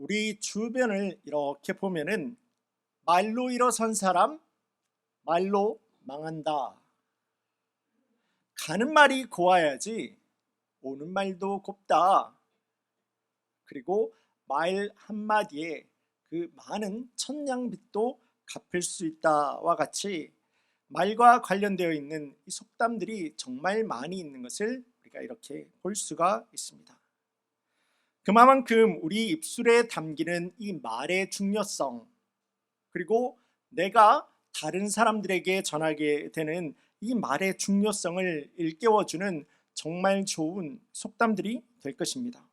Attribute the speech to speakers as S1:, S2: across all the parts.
S1: 우리 주변을 이렇게 보면은 말로 일어선 사람 말로 망한다. 가는 말이 고와야지 오는 말도 곱다. 그리고 말 한마디에 그 많은 천냥빚도 갚을 수 있다와 같이 말과 관련되어 있는 이 속담들이 정말 많이 있는 것을 우리가 이렇게 볼 수가 있습니다. 그만큼 우리 입술에 담기는 이 말의 중요성, 그리고 내가 다른 사람들에게 전하게 되는 이 말의 중요성을 일깨워주는 정말 좋은 속담들이 될 것입니다.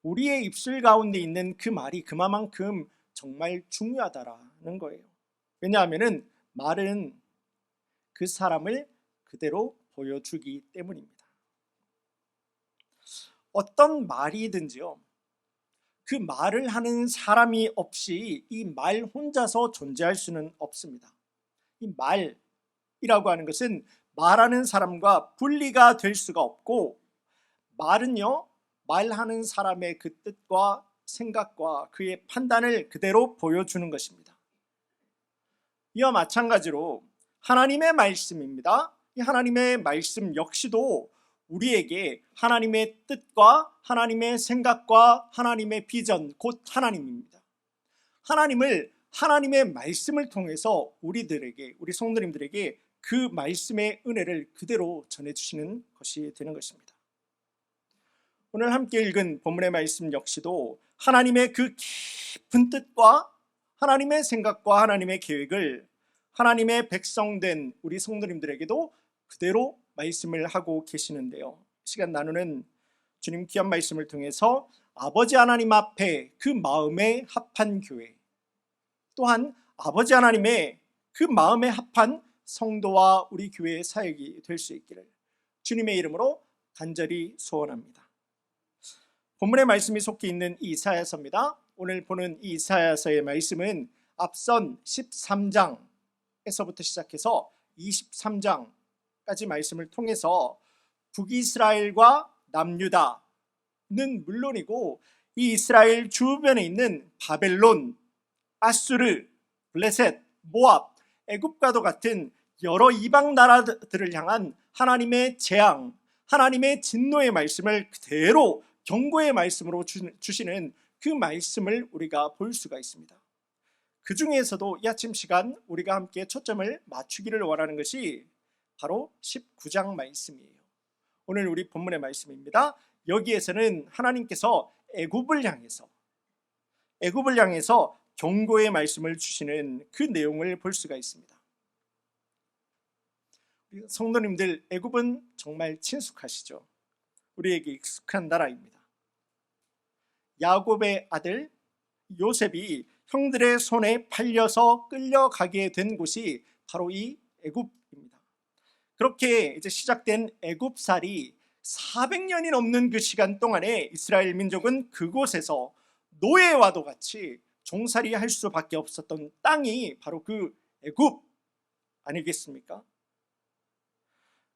S1: 우리의 입술 가운데 있는 그 말이 그만큼 정말 중요하다라는 거예요. 왜냐하면 말은 그 사람을 그대로 보여주기 때문입니다. 어떤 말이든지요, 그 말을 하는 사람이 없이 이 말 혼자서 존재할 수는 없습니다. 이 말이라고 하는 것은 말하는 사람과 분리가 될 수가 없고, 말은요, 말하는 사람의 그 뜻과 생각과 그의 판단을 그대로 보여주는 것입니다. 이와 마찬가지로 하나님의 말씀입니다. 이 하나님의 말씀 역시도 우리에게 하나님의 뜻과 하나님의 생각과 하나님의 비전, 곧 하나님입니다. 하나님의 말씀을 통해서 우리들에게, 우리 성도님들에게 그 말씀의 은혜를 그대로 전해주시는 것이 되는 것입니다. 오늘 함께 읽은 본문의 말씀 역시도 하나님의 그 깊은 뜻과 하나님의 생각과 하나님의 계획을 하나님의 백성된 우리 성도님들에게도 그대로 말씀을 하고 계시는데요, 시간 나누는 주님 귀한 말씀을 통해서 아버지 하나님 앞에 그 마음에 합한 교회, 또한 아버지 하나님의 그 마음에 합한 성도와 우리 교회의 사역이 될 수 있기를 주님의 이름으로 간절히 소원합니다. 본문의 말씀이 속해 있는 이 이사야서입니다. 오늘 보는 이 이사야서의 말씀은 앞선 13장에서부터 시작해서 23장까지 말씀을 통해서 북이스라엘과 남유다는 물론이고 이 이스라엘 주변에 있는 바벨론, 아수르, 블레셋, 모압, 애굽과도 같은 여러 이방 나라들을 향한 하나님의 재앙, 하나님의 진노의 말씀을 그대로 경고의 말씀으로 주시는 그 말씀을 우리가 볼 수가 있습니다. 그 중에서도 이 아침 시간 우리가 함께 초점을 맞추기를 원하는 것이 바로 19장 말씀이에요. 오늘 우리 본문의 말씀입니다. 여기에서는 하나님께서 애굽을 향해서 경고의 말씀을 주시는 그 내용을 볼 수가 있습니다. 성도님들, 애굽은 정말 친숙하시죠? 우리에게 익숙한 나라입니다. 야곱의 아들 요셉이 형들의 손에 팔려서 끌려가게 된 곳이 바로 이 애굽입니다. 그렇게 이제 시작된 애굽살이 400년이 넘는 그 시간 동안에 이스라엘 민족은 그곳에서 노예와도 같이 종살이 할 수밖에 없었던 땅이 바로 그 애굽 아니겠습니까?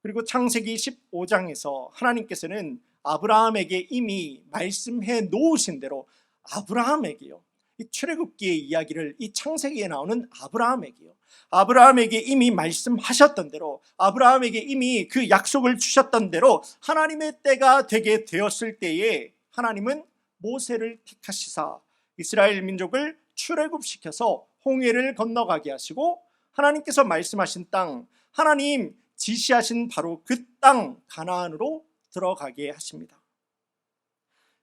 S1: 그리고 창세기 15장에서 하나님께서는 아브라함에게 이미 말씀해 놓으신 대로 아브라함에게요, 이 출애굽기의 이야기를 이 창세기에 나오는 아브라함에게 이미 말씀하셨던 대로, 아브라함에게 이미 그 약속을 주셨던 대로 하나님의 때가 되게 되었을 때에 하나님은 모세를 택하시사 이스라엘 민족을 출애굽시켜서 홍해를 건너가게 하시고 하나님께서 말씀하신 땅, 하나님 지시하신 바로 그 땅 가나안으로 들어가게 하십니다.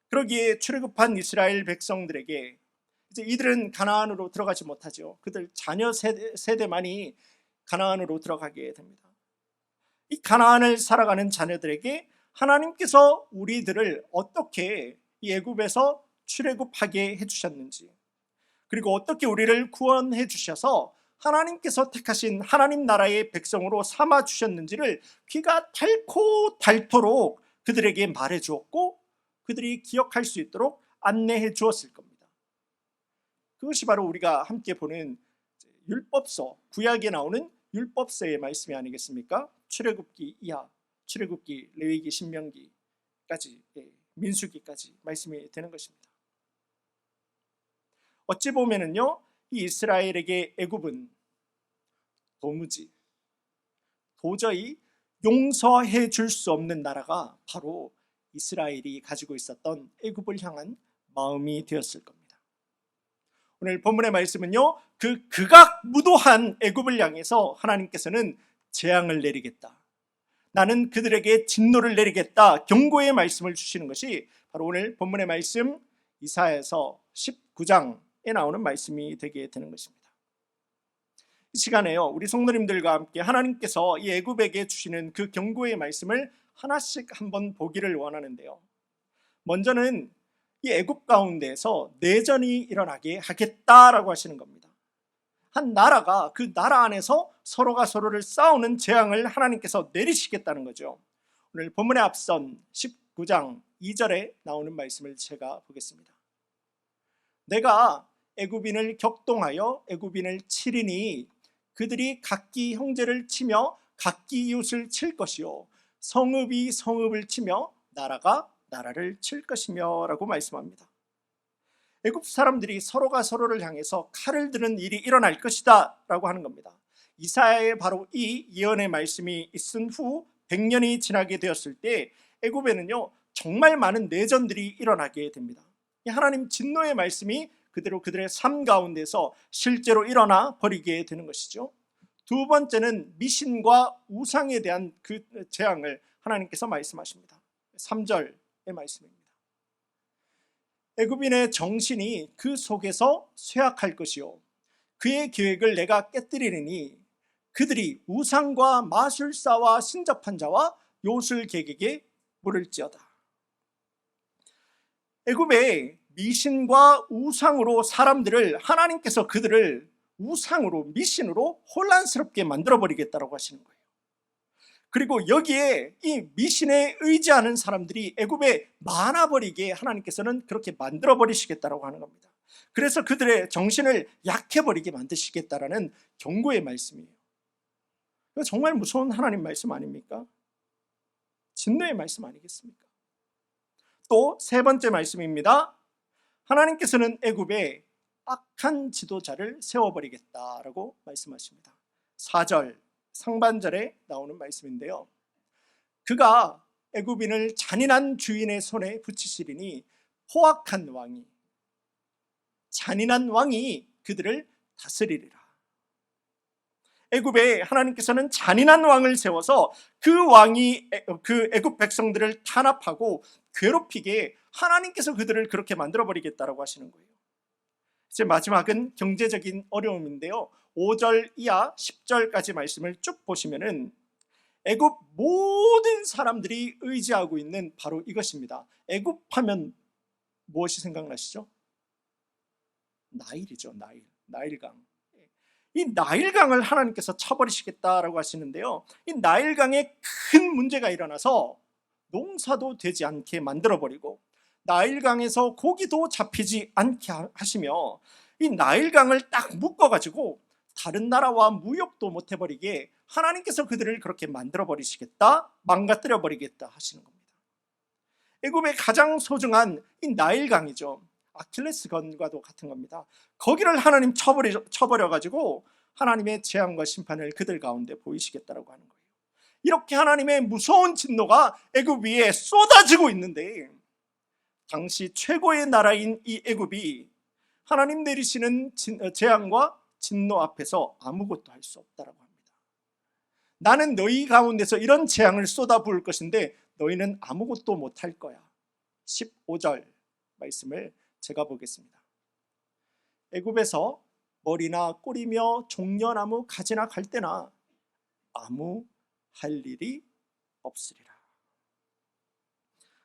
S1: 그러기에 출애굽한 이스라엘 백성들에게 이제 이들은 가나안으로 들어가지 못하죠. 그들 자녀 세대만이 가나안으로 들어가게 됩니다. 이 가나안을 살아가는 자녀들에게 하나님께서 우리들을 어떻게 이 애굽에서 출애굽하게 해주셨는지, 그리고 어떻게 우리를 구원해 주셔서 하나님께서 택하신 하나님 나라의 백성으로 삼아 주셨는지를 귀가 닳고 닳도록 그들에게 말해 주었고 그들이 기억할 수 있도록 안내해 주었을 겁니다. 그것이 바로 우리가 함께 보는 율법서, 구약에 나오는 율법서의 말씀이 아니겠습니까? 출애굽기 이하, 출애굽기, 레위기, 신명기까지, 민수기까지 말씀이 되는 것입니다. 어찌 보면은요, 이 이스라엘에게 애굽은 도저히 용서해 줄 수 없는 나라가 바로 이스라엘이 가지고 있었던 애굽을 향한 마음이 되었을 겁니다. 오늘 본문의 말씀은요, 그 극악무도한 애굽을 향해서 하나님께서는 재앙을 내리겠다, 나는 그들에게 진노를 내리겠다, 경고의 말씀을 주시는 것이 바로 오늘 본문의 말씀 이사야서 19장에 나오는 말씀이 되게 되는 것입니다. 이 시간에요, 우리 성도님들과 함께 하나님께서 이 애굽에게 주시는 그 경고의 말씀을 하나씩 한번 보기를 원하는데요, 먼저는 이 애굽 가운데에서 내전이 일어나게 하겠다라고 하시는 겁니다. 한 나라가 그 나라 안에서 서로가 서로를 싸우는 재앙을 하나님께서 내리시겠다는 거죠. 오늘 본문에 앞선 19장 2절에 나오는 말씀을 제가 보겠습니다. 내가 애굽인을 격동하여 애굽인을 치리니 그들이 각기 형제를 치며 각기 이웃을 칠 것이요 성읍이 성읍을 치며 나라가 나라를 칠 것이며 라고 말씀합니다. 애굽 사람들이 서로가 서로를 향해서 칼을 드는 일이 일어날 것이다 라고 하는 겁니다. 이사야의 바로 이 예언의 말씀이 있은 후 100년이 지나게 되었을 때 애굽에는요, 정말 많은 내전들이 일어나게 됩니다. 하나님 진노의 말씀이 그대로 그들의 삶 가운데서 실제로 일어나 버리게 되는 것이죠. 두 번째는 미신과 우상에 대한 그 재앙을 하나님께서 말씀하십니다. 3절의 말씀입니다. 애굽인의 정신이 그 속에서 쇠약할 것이요 그의 계획을 내가 깨뜨리리니 그들이 우상과 마술사와 신접한 자와 요술객에게 물을지어다. 애굽의 미신과 우상으로 사람들을 하나님께서 그들을 우상으로 미신으로 혼란스럽게 만들어버리겠다고 하시는 거예요. 그리고 여기에 이 미신에 의지하는 사람들이 애굽에 많아버리게 하나님께서는 그렇게 만들어버리시겠다고 하는 겁니다. 그래서 그들의 정신을 약해버리게 만드시겠다라는 경고의 말씀이에요. 정말 무서운 하나님 말씀 아닙니까? 진노의 말씀 아니겠습니까? 또 세 번째 말씀입니다. 하나님께서는 애굽에 악한 지도자를 세워버리겠다라고 말씀하십니다. 4절 상반절에 나오는 말씀인데요, 그가 애굽인을 잔인한 주인의 손에 붙이시리니 포악한 왕이, 잔인한 왕이 그들을 다스리리라. 애굽에 하나님께서는 잔인한 왕을 세워서 그 왕이 그 애굽 백성들을 탄압하고 괴롭히게 하나님께서 그들을 그렇게 만들어버리겠다라고 하시는 거예요. 이제 마지막은 경제적인 어려움인데요, 5절 이하 10절까지 말씀을 쭉 보시면은 애굽 모든 사람들이 의지하고 있는 바로 이것입니다. 애굽 하면 무엇이 생각나시죠? 나일이죠. 나일강. 이 나일강을 하나님께서 쳐버리시겠다라고 하시는데요, 이 나일강에 큰 문제가 일어나서 농사도 되지 않게 만들어버리고 나일강에서 고기도 잡히지 않게 하시며 이 나일강을 딱 묶어가지고 다른 나라와 무역도 못해버리게 하나님께서 그들을 그렇게 만들어버리시겠다, 망가뜨려버리겠다 하시는 겁니다. 애굽의 가장 소중한 이 나일강이죠. 아킬레스건과도 같은 겁니다. 거기를 하나님 쳐버려가지고 하나님의 재앙과 심판을 그들 가운데 보이시겠다라고 하는 거예요. 이렇게 하나님의 무서운 진노가 애굽 위에 쏟아지고 있는데 당시 최고의 나라인 이 애굽이 하나님 내리시는 재앙과 진노 앞에서 아무것도 할 수 없다라고 합니다. 나는 너희 가운데서 이런 재앙을 쏟아부을 것인데 너희는 아무것도 못할 거야. 15절 말씀을 제가 보겠습니다. 애굽에서 머리나 꼬리며 종려나무 가지나 갈대나 아무 할 일이 없으리라.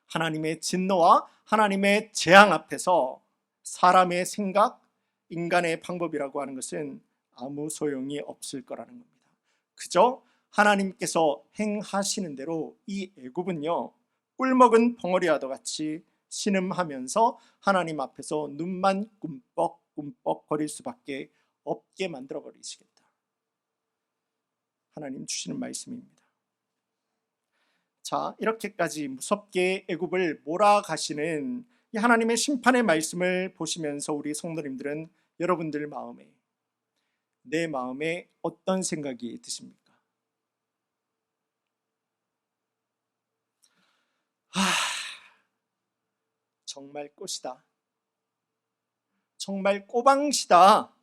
S1: 하나님의 진노와 하나님의 재앙 앞에서 사람의 생각, 인간의 방법이라고 하는 것은 아무 소용이 없을 거라는 겁니다. 그저 하나님께서 행하시는 대로 이 애굽은요, 꿀먹은 벙어리와도 같이 신음하면서 하나님 앞에서 눈만 꿈뻑꿈뻑 거릴 수밖에 없게 만들어 버리시겠다. 하나님 주시는 말씀입니다. 자, 이렇게까지 무섭게 애굽을 몰아가시는 이 하나님의 심판의 말씀을 보시면서 우리 성도님들은 여러분들 마음에, 내 마음에 어떤 생각이 드십니까? 정말 꽃이다. 정말 꼬방시다.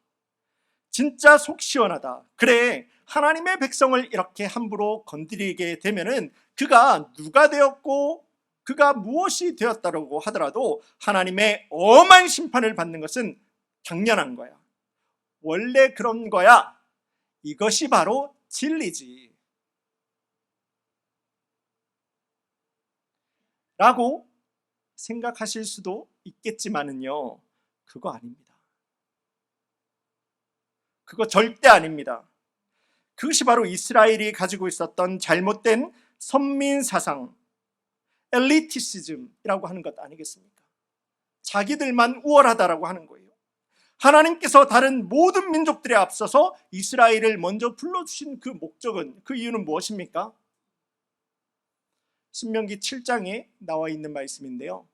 S1: 진짜 속 시원하다. 그래, 하나님의 백성을 이렇게 함부로 건드리게 되면은 그가 누가 되었고 그가 무엇이 되었다고 하더라도 하나님의 엄한 심판을 받는 것은 당연한 거야. 원래 그런 거야. 이것이 바로 진리지. 라고 생각하실 수도 있겠지만은요, 그거 아닙니다. 그거 절대 아닙니다. 그것이 바로 이스라엘이 가지고 있었던 잘못된 선민 사상, 엘리티시즘이라고 하는 것 아니겠습니까? 자기들만 우월하다라고 하는 거예요. 하나님께서 다른 모든 민족들에 앞서서 이스라엘을 먼저 불러주신 그 목적은, 그 이유는 무엇입니까? 신명기 7장에 나와 있는 말씀인데요,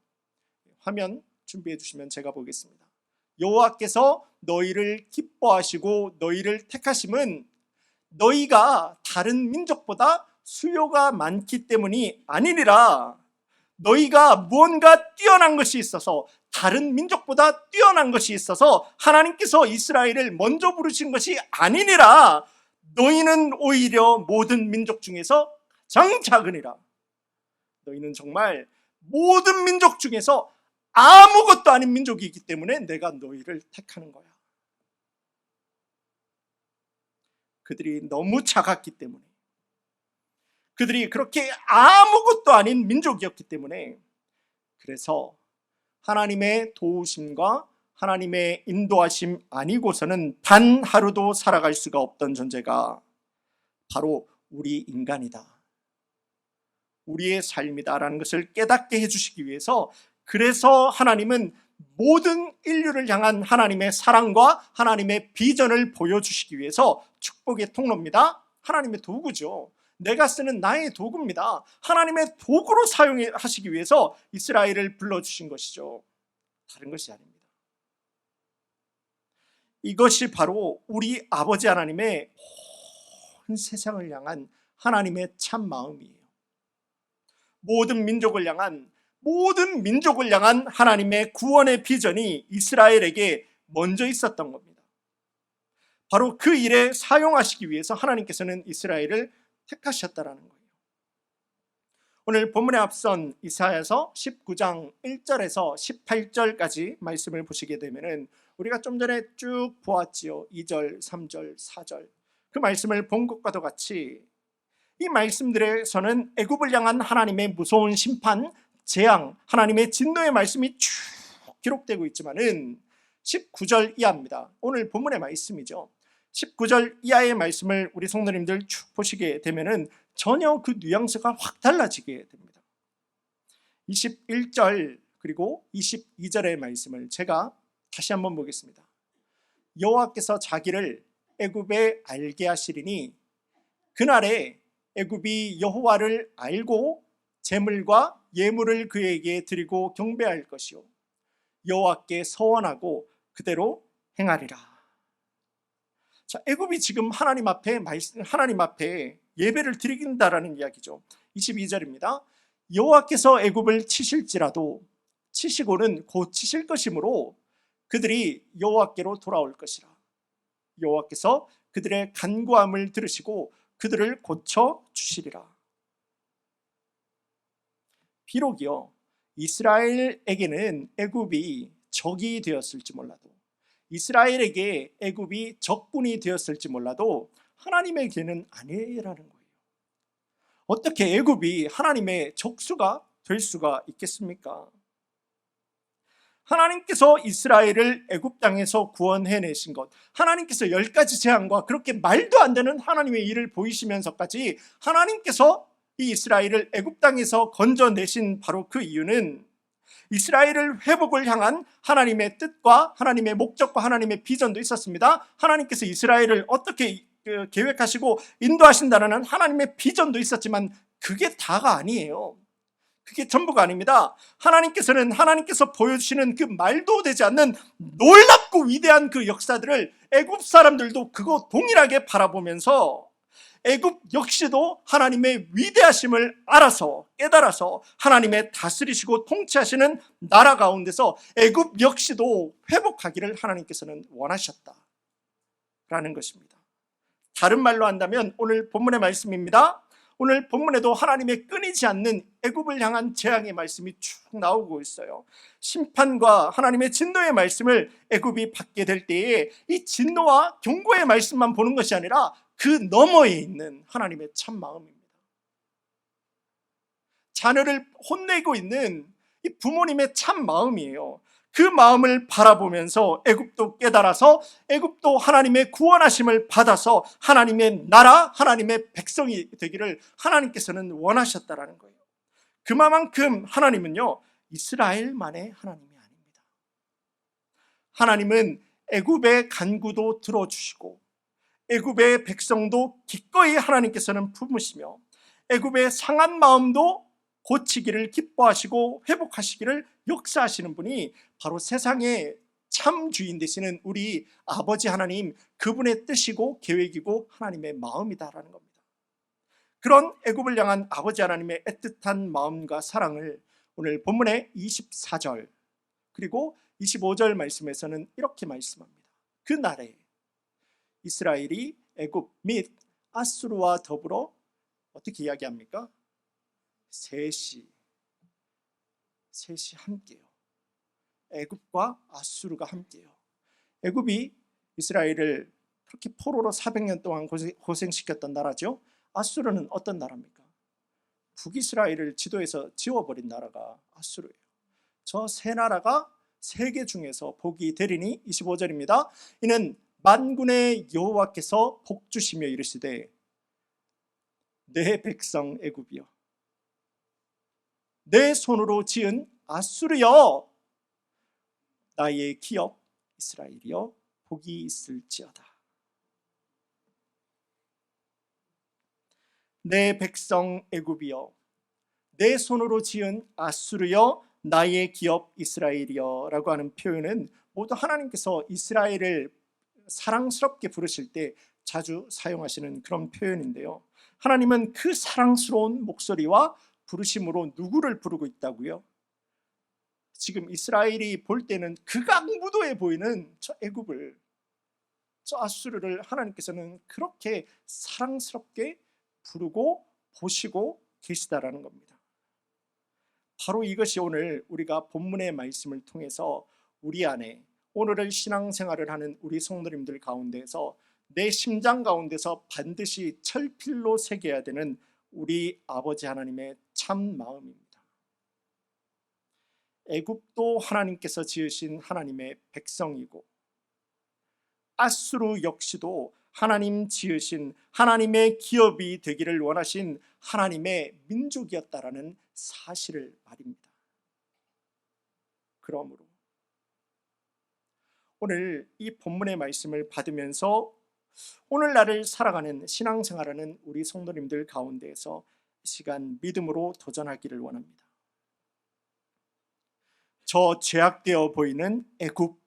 S1: 화면 준비해 주시면 제가 보겠습니다. 여호와께서 너희를 기뻐하시고 너희를 택하심은 너희가 다른 민족보다 수요가 많기 때문이 아니니라. 너희가 무언가 뛰어난 것이 있어서, 다른 민족보다 뛰어난 것이 있어서 하나님께서 이스라엘을 먼저 부르신 것이 아니니라. 너희는 오히려 모든 민족 중에서 가장 작으니라. 너희는 정말 모든 민족 중에서 아무것도 아닌 민족이기 때문에 내가 너희를 택하는 거야. 그들이 너무 작았기 때문에, 그들이 그렇게 아무것도 아닌 민족이었기 때문에, 그래서 하나님의 도우심과 하나님의 인도하심 아니고서는 단 하루도 살아갈 수가 없던 존재가 바로 우리 인간이다, 우리의 삶이다라는 것을 깨닫게 해주시기 위해서, 그래서 하나님은 모든 인류를 향한 하나님의 사랑과 하나님의 비전을 보여주시기 위해서, 축복의 통로입니다. 하나님의 도구죠. 내가 쓰는 나의 도구입니다. 하나님의 도구로 사용하시기 위해서 이스라엘을 불러주신 것이죠. 다른 것이 아닙니다. 이것이 바로 우리 아버지 하나님의 온 세상을 향한 하나님의 참 마음이에요. 모든 민족을 향한 하나님의 구원의 비전이 이스라엘에게 먼저 있었던 겁니다. 바로 그 일에 사용하시기 위해서 하나님께서는 이스라엘을 택하셨다라는 거예요. 오늘 본문에 앞선 이사야서 19장 1절에서 18절까지 말씀을 보시게 되면은 우리가 좀 전에 쭉 보았지요. 2절, 3절, 4절 그 말씀을 본 것과도 같이 이 말씀들에서는 애굽을 향한 하나님의 무서운 심판, 재앙, 하나님의 진노의 말씀이 쭉 기록되고 있지만은 19절 이하입니다. 오늘 본문의 말씀이죠. 19절 이하의 말씀을 우리 성도님들 쭉 보시게 되면은 전혀 그 뉘앙스가 확 달라지게 됩니다. 21절 그리고 22절의 말씀을 제가 다시 한번 보겠습니다. 여호와께서 자기를 애굽에 알게 하시리니 그날에 애굽이 여호와를 알고 제물과 예물을 그에게 드리고 경배할 것이요 여호와께 서원하고 그대로 행하리라. 자, 애굽이 지금 하나님 앞에 예배를 드린다라는 이야기죠. 22절입니다. 여호와께서 애굽을 치실지라도 치시고는 곧 치실 것이므로 그들이 여호와께로 돌아올 것이라. 여호와께서 그들의 간구함을 들으시고 그들을 고쳐 주시리라. 비록이요 이스라엘에게는 애굽이 적이 되었을지 몰라도, 이스라엘에게 애굽이 적군이 되었을지 몰라도 하나님에게는 아니라는 거예요. 어떻게 애굽이 하나님의 적수가 될 수가 있겠습니까? 하나님께서 이스라엘을 애굽 땅에서 구원해내신 것, 하나님께서 10가지 재앙과 그렇게 말도 안 되는 하나님의 일을 보이시면서까지 하나님께서 이 이스라엘을 애굽 땅에서 건져내신 바로 그 이유는 이스라엘을 회복을 향한 하나님의 뜻과 하나님의 목적과 하나님의 비전도 있었습니다. 하나님께서 이스라엘을 어떻게 계획하시고 인도하신다는 하나님의 비전도 있었지만 그게 다가 아니에요. 그게 전부가 아닙니다. 하나님께서 보여주시는 그 말도 되지 않는 놀랍고 위대한 그 역사들을 애굽 사람들도 그거 동일하게 바라보면서 애굽 역시도 하나님의 위대하심을 알아서 깨달아서 하나님의 다스리시고 통치하시는 나라 가운데서 애굽 역시도 회복하기를 하나님께서는 원하셨다라는 것입니다. 다른 말로 한다면 오늘 본문의 말씀입니다. 오늘 본문에도 하나님의 끊이지 않는 애굽을 향한 재앙의 말씀이 쭉 나오고 있어요. 심판과 하나님의 진노의 말씀을 애굽이 받게 될 때에 이 진노와 경고의 말씀만 보는 것이 아니라 그 너머에 있는 하나님의 참 마음입니다. 자녀를 혼내고 있는 이 부모님의 참 마음이에요. 그 마음을 바라보면서 애굽도 깨달아서 애굽도 하나님의 구원하심을 받아서 하나님의 나라, 하나님의 백성이 되기를 하나님께서는 원하셨다라는 거예요. 그만큼 하나님은요, 이스라엘만의 하나님이 아닙니다. 하나님은 애굽의 간구도 들어주시고 애굽의 백성도 기꺼이 하나님께서는 품으시며 애굽의 상한 마음도 고치기를 기뻐하시고 회복하시기를 역사하시는 분이 바로 세상의 참 주인 되시는 우리 아버지 하나님, 그분의 뜻이고 계획이고 하나님의 마음이다라는 겁니다. 그런 애굽을 향한 아버지 하나님의 애틋한 마음과 사랑을 오늘 본문의 24절 그리고 25절 말씀에서는 이렇게 말씀합니다. 그 날에 이스라엘이 애굽 및 아수르와 더불어 어떻게 이야기합니까? 셋이 함께요. 애굽과 아수르가 함께요. 애굽이 이스라엘을 그렇게 포로로 400년 동안 고생시켰던 나라죠. 아수르는 어떤 나라입니까? 북이스라엘을 지도에서 지워버린 나라가 아수르예요. 저 세 나라가 세계 중에서 복이 되리니 25절입니다. 이는 만군의 여호와께서 복주시며 이르시되 내 백성 애굽이여 내 손으로 지은 아수르여 나의 기업 이스라엘이여 복이 있을지어다. 내 백성 애굽이여 내 손으로 지은 아수르여 나의 기업 이스라엘이여 라고 하는 표현은 모두 하나님께서 이스라엘을 사랑스럽게 부르실 때 자주 사용하시는 그런 표현인데요. 하나님은 그 사랑스러운 목소리와 부르심으로 누구를 부르고 있다고요? 지금 이스라엘이 볼 때는 극악무도해 보이는 저 애굽을, 저 아수르를 하나님께서는 그렇게 사랑스럽게 부르고 보시고 계시다라는 겁니다. 바로 이것이 오늘 우리가 본문의 말씀을 통해서 우리 안에 오늘을 신앙생활을 하는 우리 성도님들 가운데서 내 심장 가운데서 반드시 철필로 새겨야 되는 우리 아버지 하나님의 참 마음입니다. 애굽도 하나님께서 지으신 하나님의 백성이고 아수르 역시도 하나님 지으신 하나님의 기업이 되기를 원하신 하나님의 민족이었다라는 사실을 말입니다. 그러므로 오늘 이 본문의 말씀을 받으면서 오늘날을 살아가는 신앙생활하는 우리 성도님들 가운데에서 이 시간 믿음으로 도전하기를 원합니다. 저 죄악되어 보이는 애굽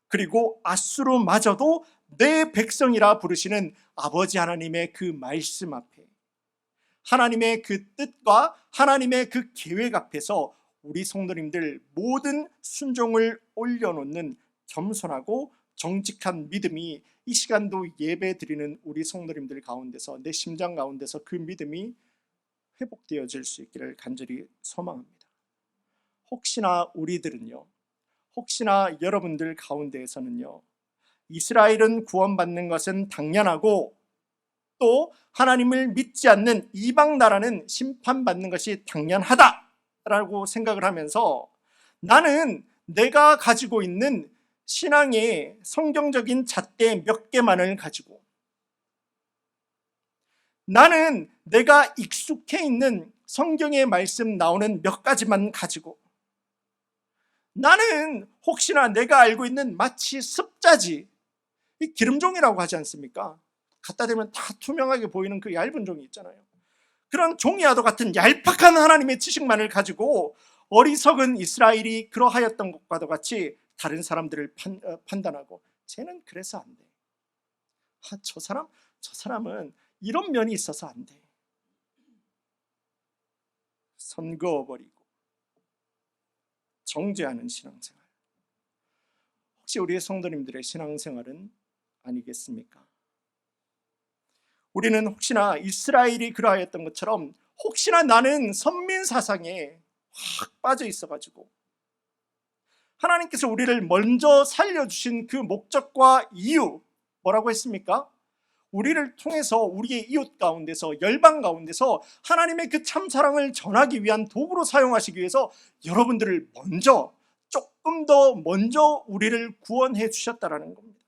S1: 그리고 아수르마저도 내 백성이라 부르시는 아버지 하나님의 그 말씀 앞에 하나님의 그 뜻과 하나님의 그 계획 앞에서 우리 성도님들 모든 순종을 올려놓는 겸손하고 정직한 믿음이 이 시간도 예배 드리는 우리 성도님들 가운데서 내 심장 가운데서 그 믿음이 회복되어질 수 있기를 간절히 소망합니다. 혹시나 우리들은요, 혹시나 여러분들 가운데에서는요, 이스라엘은 구원받는 것은 당연하고 또 하나님을 믿지 않는 이방 나라는 심판받는 것이 당연하다라고 생각을 하면서 나는 내가 가지고 있는 신앙의 성경적인 잣대 몇 개만을 가지고 나는 내가 익숙해 있는 성경의 말씀 나오는 몇 가지만 가지고 나는 혹시나 내가 알고 있는 마치 습자지, 이 기름종이라고 하지 않습니까? 갖다 대면 다 투명하게 보이는 그 얇은 종이 있잖아요. 그런 종이와도 같은 얄팍한 하나님의 지식만을 가지고 어리석은 이스라엘이 그러하였던 것과도 같이 다른 사람들을 판단하고 쟤는 그래서 안 돼. 저 사람은 이런 면이 있어서 안 돼. 선 그어버리고 정죄하는 신앙생활. 혹시 우리의 성도님들의 신앙생활은 아니겠습니까? 우리는 혹시나 이스라엘이 그러하였던 것처럼 혹시나 나는 선민 사상에 확 빠져 있어가지고 하나님께서 우리를 먼저 살려주신 그 목적과 이유 뭐라고 했습니까? 우리를 통해서 우리의 이웃 가운데서 열방 가운데서 하나님의 그 참사랑을 전하기 위한 도구로 사용하시기 위해서 여러분들을 먼저 조금 더 먼저 우리를 구원해 주셨다라는 겁니다.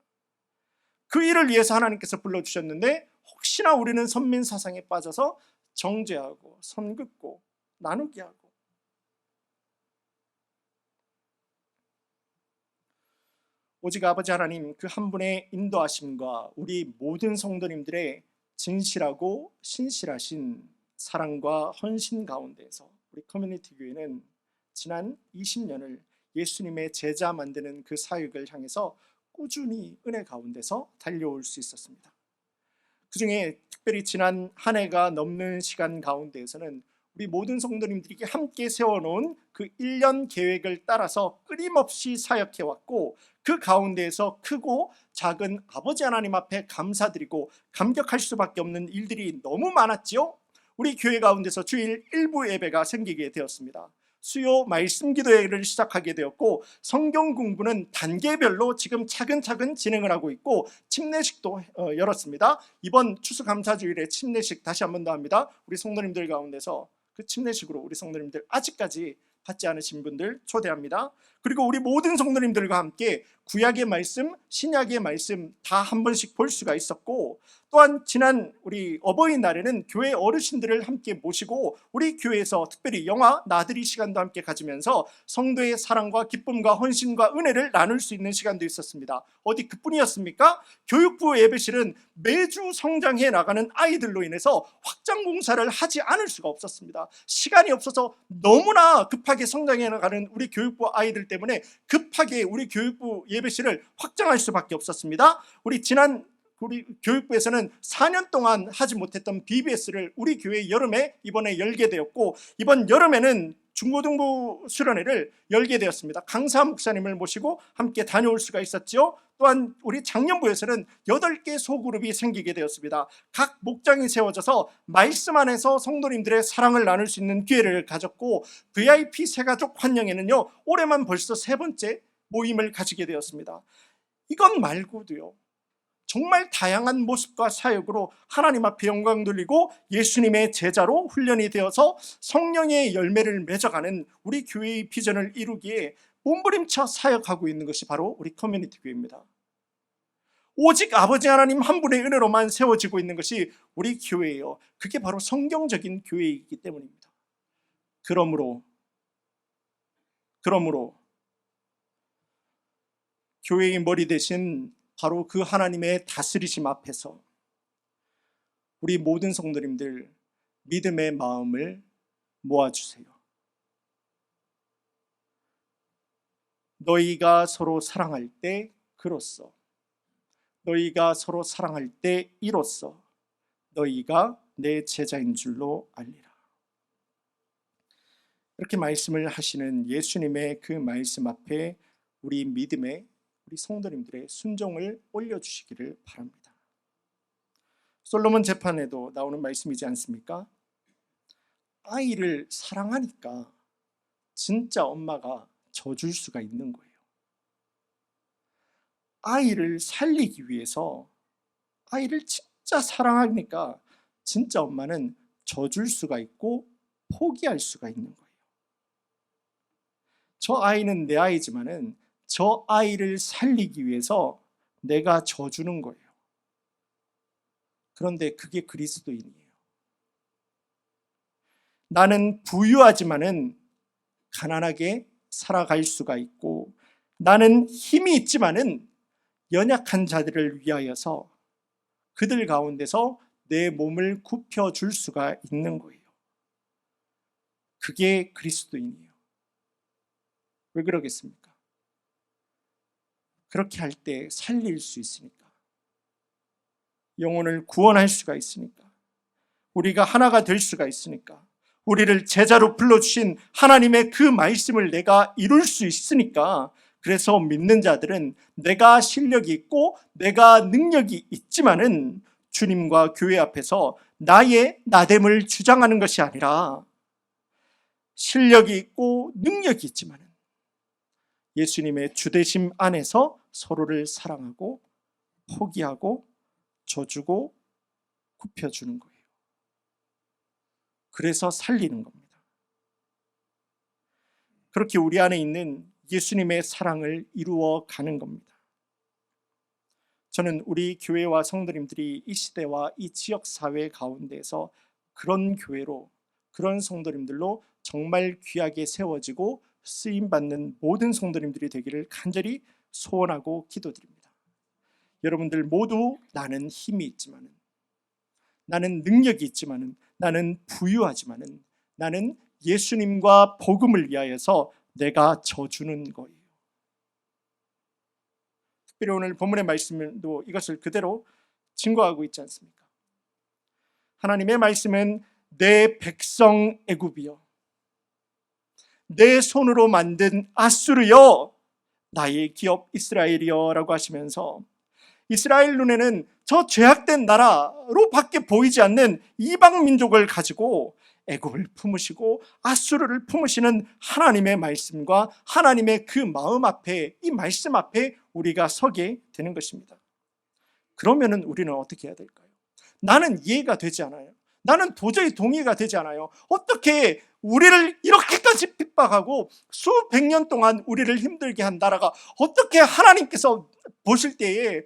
S1: 그 일을 위해서 하나님께서 불러주셨는데 혹시나 우리는 선민사상에 빠져서 정죄하고 선긋고 나누게 하고 오직 아버지 하나님 그 한 분의 인도하심과 우리 모든 성도님들의 진실하고 신실하신 사랑과 헌신 가운데서 우리 커뮤니티 교회는 지난 20년을 예수님의 제자 만드는 그 사역을 향해서 꾸준히 은혜 가운데서 달려올 수 있었습니다. 그 중에 특별히 지난 한 해가 넘는 시간 가운데에서는 우리 모든 성도님들이 함께 세워놓은 그 1년 계획을 따라서 끊임없이 사역해왔고 그 가운데에서 크고 작은 아버지 하나님 앞에 감사드리고 감격할 수밖에 없는 일들이 너무 많았지요. 우리 교회 가운데서 주일 일부 예배가 생기게 되었습니다. 수요 말씀 기도회를 시작하게 되었고 성경 공부는 단계별로 지금 차근차근 진행을 하고 있고 침례식도 열었습니다. 이번 추수감사주일에 침례식 다시 한 번 더 합니다. 우리 성도님들 가운데서 그 침례식으로 우리 성도님들 아직까지 받지 않으신 분들 초대합니다. 그리고 우리 모든 성도님들과 함께 구약의 말씀, 신약의 말씀 다 한 번씩 볼 수가 있었고 또한 지난 우리 어버이날에는 교회 어르신들을 함께 모시고 우리 교회에서 특별히 영화 나들이 시간도 함께 가지면서 성도의 사랑과 기쁨과 헌신과 은혜를 나눌 수 있는 시간도 있었습니다. 어디 그뿐이었습니까? 교육부 예배실은 매주 성장해 나가는 아이들로 인해서 확장 공사를 하지 않을 수가 없었습니다. 시간이 없어서 너무나 급하게 성장해 나가는 우리 교육부 아이들 때문에 급하게 우리 교육부 예배실을 확장할 수밖에 없었습니다. 우리 교육부에서는 4년 동안 하지 못했던 BBS를 우리 교회 여름에 이번에 열게 되었고 이번 여름에는 중고등부 수련회를 열게 되었습니다. 강사 목사님을 모시고 함께 다녀올 수가 있었지요. 또한 우리 작년부에서는 8개 소그룹이 생기게 되었습니다. 각 목장이 세워져서 말씀 안에서 성도님들의 사랑을 나눌 수 있는 기회를 가졌고 VIP 새가족 환영회는요 올해만 벌써 3번째 모임을 가지게 되었습니다. 이건 말고도요 정말 다양한 모습과 사역으로 하나님 앞에 영광 돌리고 예수님의 제자로 훈련이 되어서 성령의 열매를 맺어가는 우리 교회의 비전을 이루기에 몸부림쳐 사역하고 있는 것이 바로 우리 커뮤니티 교회입니다. 오직 아버지 하나님 한 분의 은혜로만 세워지고 있는 것이 우리 교회예요. 그게 바로 성경적인 교회이기 때문입니다. 그러므로 교회의 머리 대신 바로 그 하나님의 다스리심 앞에서 우리 모든 성도님들 믿음의 마음을 모아주세요. 너희가 서로 사랑할 때 그로써 너희가 서로 사랑할 때 이로써 너희가 내 제자인 줄로 알리라. 이렇게 말씀을 하시는 예수님의 그 말씀 앞에 우리 믿음의 우리 성도님들의 순종을 올려주시기를 바랍니다. 솔로몬 재판에도 나오는 말씀이지 않습니까? 아이를 사랑하니까 진짜 엄마가 져줄 수가 있는 거예요. 아이를 살리기 위해서 아이를 진짜 사랑하니까 진짜 엄마는 져줄 수가 있고 포기할 수가 있는 거예요. 저 아이는 내 아이지만은 저 아이를 살리기 위해서 내가 져주는 거예요. 그런데 그게 그리스도인이에요. 나는 부유하지만은 가난하게 살아갈 수가 있고 나는 힘이 있지만은 연약한 자들을 위하여서 그들 가운데서 내 몸을 굽혀줄 수가 있는 거예요. 그게 그리스도인이에요. 왜 그러겠습니까? 그렇게 할 때 살릴 수 있으니까, 영혼을 구원할 수가 있으니까, 우리가 하나가 될 수가 있으니까, 우리를 제자로 불러주신 하나님의 그 말씀을 내가 이룰 수 있으니까, 그래서 믿는 자들은 내가 실력이 있고 내가 능력이 있지만은 주님과 교회 앞에서 나의 나됨을 주장하는 것이 아니라, 실력이 있고 능력이 있지만은 예수님의 주되심 안에서 서로를 사랑하고 포기하고 져주고 굽혀주는 거예요. 그래서 살리는 겁니다. 그렇게 우리 안에 있는 예수님의 사랑을 이루어 가는 겁니다. 저는 우리 교회와 성도님들이 이 시대와 이 지역 사회 가운데에서 그런 교회로, 그런 성도님들로 정말 귀하게 세워지고 쓰임받는 모든 성도님들이 되기를 간절히 소원하고 기도드립니다. 여러분들 모두 나는 힘이 있지만은, 나는 능력이 있지만은, 나는 부유하지만은, 나는 예수님과 복음을 위하여서 내가 져주는 거예요. 특별히 오늘 본문의 말씀도 이것을 그대로 증거하고 있지 않습니까? 하나님의 말씀은 내 백성 애굽이여, 내 손으로 만든 아수르여, 나의 기업 이스라엘이여 라고 하시면서, 이스라엘 눈에는 저 죄악된 나라로 밖에 보이지 않는 이방 민족을 가지고 애굽을 품으시고 아수르를 품으시는 하나님의 말씀과 하나님의 그 마음 앞에, 이 말씀 앞에 우리가 서게 되는 것입니다. 그러면은 우리는 어떻게 해야 될까요? 나는 이해가 되지 않아요. 나는 도저히 동의가 되지 않아요. 어떻게 우리를 이렇게까지 핍박하고 수백 년 동안 우리를 힘들게 한 나라가 어떻게 하나님께서 보실 때에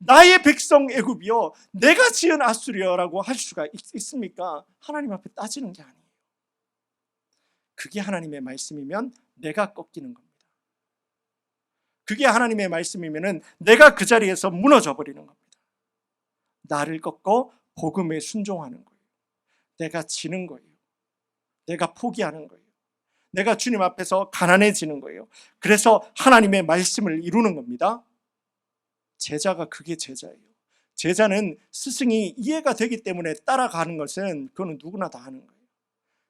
S1: 나의 백성 애굽이여, 내가 지은 아수르여라고 할 수가 있습니까? 하나님 앞에 따지는 게 아니에요. 그게 하나님의 말씀이면 내가 꺾이는 겁니다. 그게 하나님의 말씀이면 내가 그 자리에서 무너져 버리는 겁니다. 나를 꺾어 복음에 순종하는 거예요. 내가 지는 거예요. 내가 포기하는 거예요. 내가 주님 앞에서 가난해지는 거예요. 그래서 하나님의 말씀을 이루는 겁니다. 제자가 그게 제자예요. 제자는 스승이 이해가 되기 때문에 따라가는 것은 그거는 누구나 다 하는 거예요.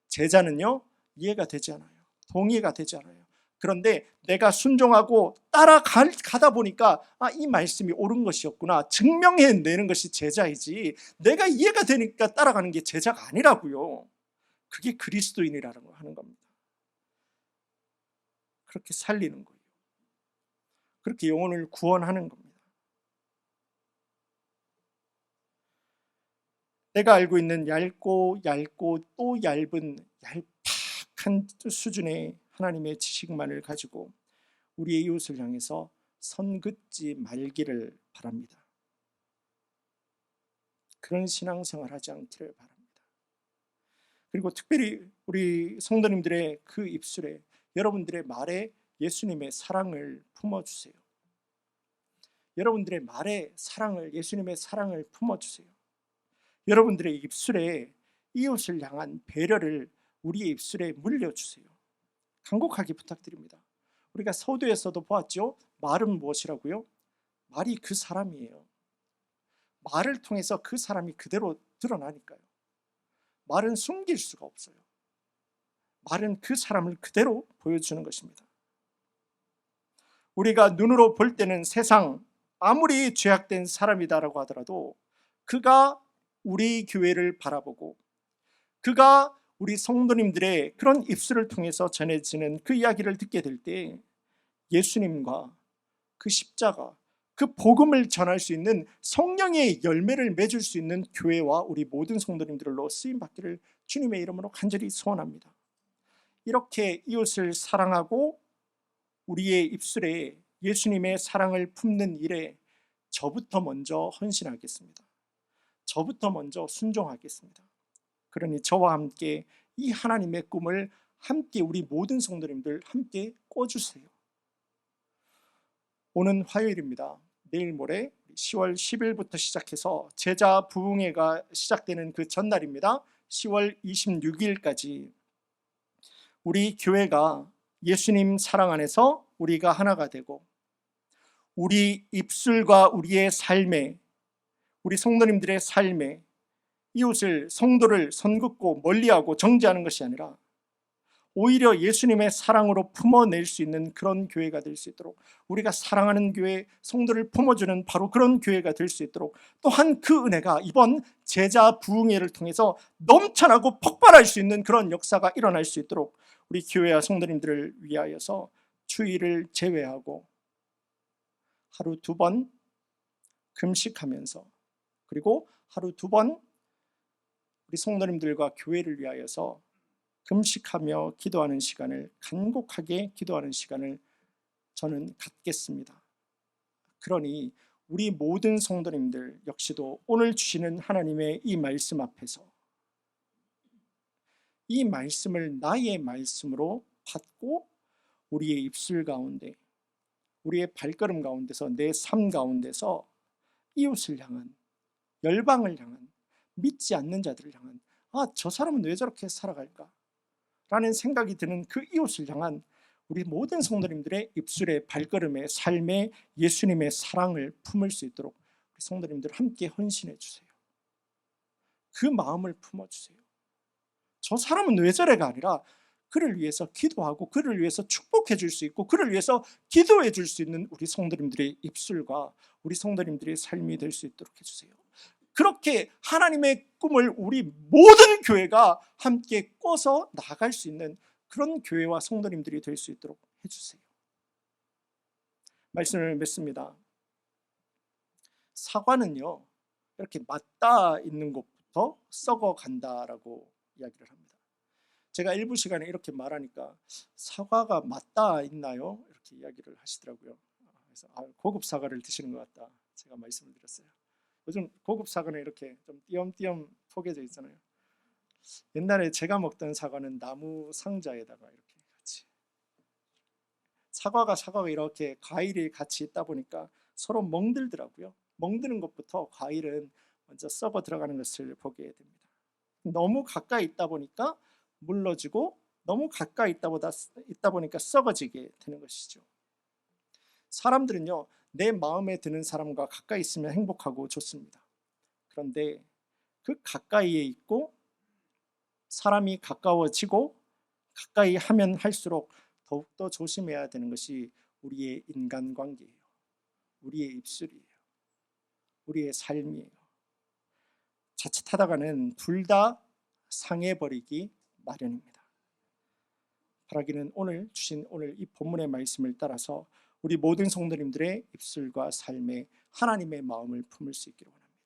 S1: 제자는요, 이해가 되지 않아요. 동의가 되지 않아요. 그런데 내가 순종하고 따라가다 보니까 이 말씀이 옳은 것이었구나 증명해내는 것이 제자이지, 내가 이해가 되니까 따라가는 게 제자가 아니라고요. 그게 그리스도인이라는 걸 하는 겁니다. 그렇게 살리는 거예요. 그렇게 영혼을 구원하는 겁니다. 내가 알고 있는 얇고 또 얇은 얄팍한 수준의 하나님의 지식만을 가지고 우리의 이웃을 향해서 선 긋지 말기를 바랍니다. 그런 신앙생활 하지 않기를 바랍니다. 그리고 특별히 우리 성도님들의 그 입술에, 여러분들의 말에 예수님의 사랑을 품어주세요. 여러분들의 말에 예수님의 사랑을 품어주세요. 여러분들의 입술에 이웃을 향한 배려를 우리의 입술에 물려주세요. 간곡하게 부탁드립니다. 우리가 서두에서도 보았죠. 말은 무엇이라고요? 말이 그 사람이에요. 말을 통해서 그 사람이 그대로 드러나니까요. 말은 숨길 수가 없어요. 말은 그 사람을 그대로 보여주는 것입니다. 우리가 눈으로 볼 때는 세상 아무리 죄악된 사람이다라고 하더라도 그가 우리 교회를 바라보고 그가 우리 성도님들의 그런 입술을 통해서 전해지는 그 이야기를 듣게 될 때 예수님과 그 십자가, 그 복음을 전할 수 있는 성령의 열매를 맺을 수 있는 교회와 우리 모든 성도님들로 쓰임받기를 주님의 이름으로 간절히 소원합니다. 이렇게 이웃을 사랑하고 우리의 입술에 예수님의 사랑을 품는 일에 저부터 먼저 헌신하겠습니다. 저부터 먼저 순종하겠습니다. 그러니 저와 함께 이 하나님의 꿈을 함께 우리 모든 성도님들 함께 꿔주세요. 오는 화요일입니다. 내일 모레 10월 10일부터 시작해서 제자 부흥회가 시작되는 그 전날입니다. 10월 26일까지 우리 교회가 예수님 사랑 안에서 우리가 하나가 되고 우리 입술과 우리의 삶에, 우리 성도님들의 삶에 이웃을, 성도를 선긋고 멀리하고 정죄하는 것이 아니라 오히려 예수님의 사랑으로 품어낼 수 있는 그런 교회가 될 수 있도록, 우리가 사랑하는 교회, 성도를 품어주는 바로 그런 교회가 될 수 있도록, 또한 그 은혜가 이번 제자 부흥회를 통해서 넘쳐나고 폭발할 수 있는 그런 역사가 일어날 수 있도록 우리 교회와 성도님들을 위하여서 주일을 제외하고 하루 2번 금식하면서, 그리고 하루 2번 우리 성도님들과 교회를 위하여서 금식하며 기도하는 시간을, 간곡하게 기도하는 시간을 저는 갖겠습니다. 그러니 우리 모든 성도님들 역시도 오늘 주시는 하나님의 이 말씀 앞에서 이 말씀을 나의 말씀으로 받고 우리의 입술 가운데, 우리의 발걸음 가운데서, 내 삶 가운데서 이웃을 향한, 열방을 향한, 믿지 않는 자들을 향한, 저 사람은 왜 저렇게 살아갈까? 라는 생각이 드는 그 이웃을 향한 우리 모든 성도님들의 입술에, 발걸음에, 삶에 예수님의 사랑을 품을 수 있도록 우리 성도님들 함께 헌신해 주세요. 그 마음을 품어주세요. 저 사람은 왜 저래가 아니라 그를 위해서 기도하고 그를 위해서 축복해 줄 수 있고 그를 위해서 기도해 줄 수 있는 우리 성도님들의 입술과 우리 성도님들의 삶이 될 수 있도록 해주세요. 그렇게 하나님의 꿈을 우리 모든 교회가 함께 꿔서 나아갈 수 있는 그런 교회와 성도님들이 될 수 있도록 해주세요. 말씀을 맺습니다. 사과는요, 이렇게 맞닿아 있는 곳부터 썩어간다라고 이야기를 합니다. 제가 일부 시간에 이렇게 말하니까 사과가 맞닿아 있나요? 이렇게 이야기를 하시더라고요. 그래서 고급 사과를 드시는 것 같다, 제가 말씀을 드렸어요. 요즘 고급 사과는 이렇게 좀 띄엄띄엄 포개져 있잖아요. 옛날에 제가 먹던 사과는 나무 상자에다가 이렇게 같이, 사과가 이렇게 과일이 같이 있다 보니까 서로 멍들더라고요. 멍드는 것부터 과일은 먼저 썩어 들어가는 것을 보게 됩니다. 너무 가까이 있다 보니까 물러지고, 너무 가까이 있다 보니까 썩어지게 되는 것이죠. 사람들은요, 내 마음에 드는 사람과 가까이 있으면 행복하고 좋습니다. 그런데 그 가까이에 있고 사람이 가까워지고 가까이 하면 할수록 더욱더 조심해야 되는 것이 우리의 인간관계예요. 우리의 입술이에요. 우리의 삶이에요. 자칫하다가는 둘 다 상해버리기 마련입니다. 바라기는 오늘 주신 이 본문의 말씀을 따라서 우리 모든 성도님들의 입술과 삶에 하나님의 마음을 품을 수 있기를 원합니다.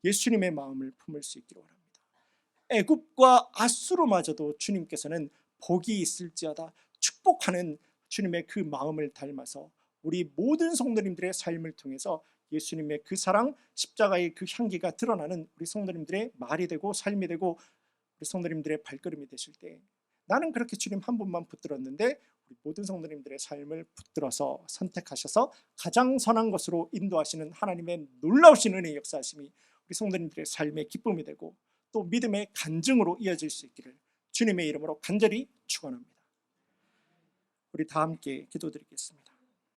S1: 예수님의 마음을 품을 수 있기를 원합니다. 애굽과 아수르마저도 주님께서는 복이 있을지어다 축복하는 주님의 그 마음을 닮아서 우리 모든 성도님들의 삶을 통해서 예수님의 그 사랑, 십자가의 그 향기가 드러나는 우리 성도님들의 말이 되고 삶이 되고 우리 성도님들의 발걸음이 되실 때, 나는 그렇게 주님 한 분만 붙들었는데 우리 모든 성도님들의 삶을 붙들어서 선택하셔서 가장 선한 것으로 인도하시는 하나님의 놀라우신 은혜의 역사하심이 우리 성도님들의 삶의 기쁨이 되고 또 믿음의 간증으로 이어질 수 있기를 주님의 이름으로 간절히 축원합니다. 우리 다 함께 기도드리겠습니다.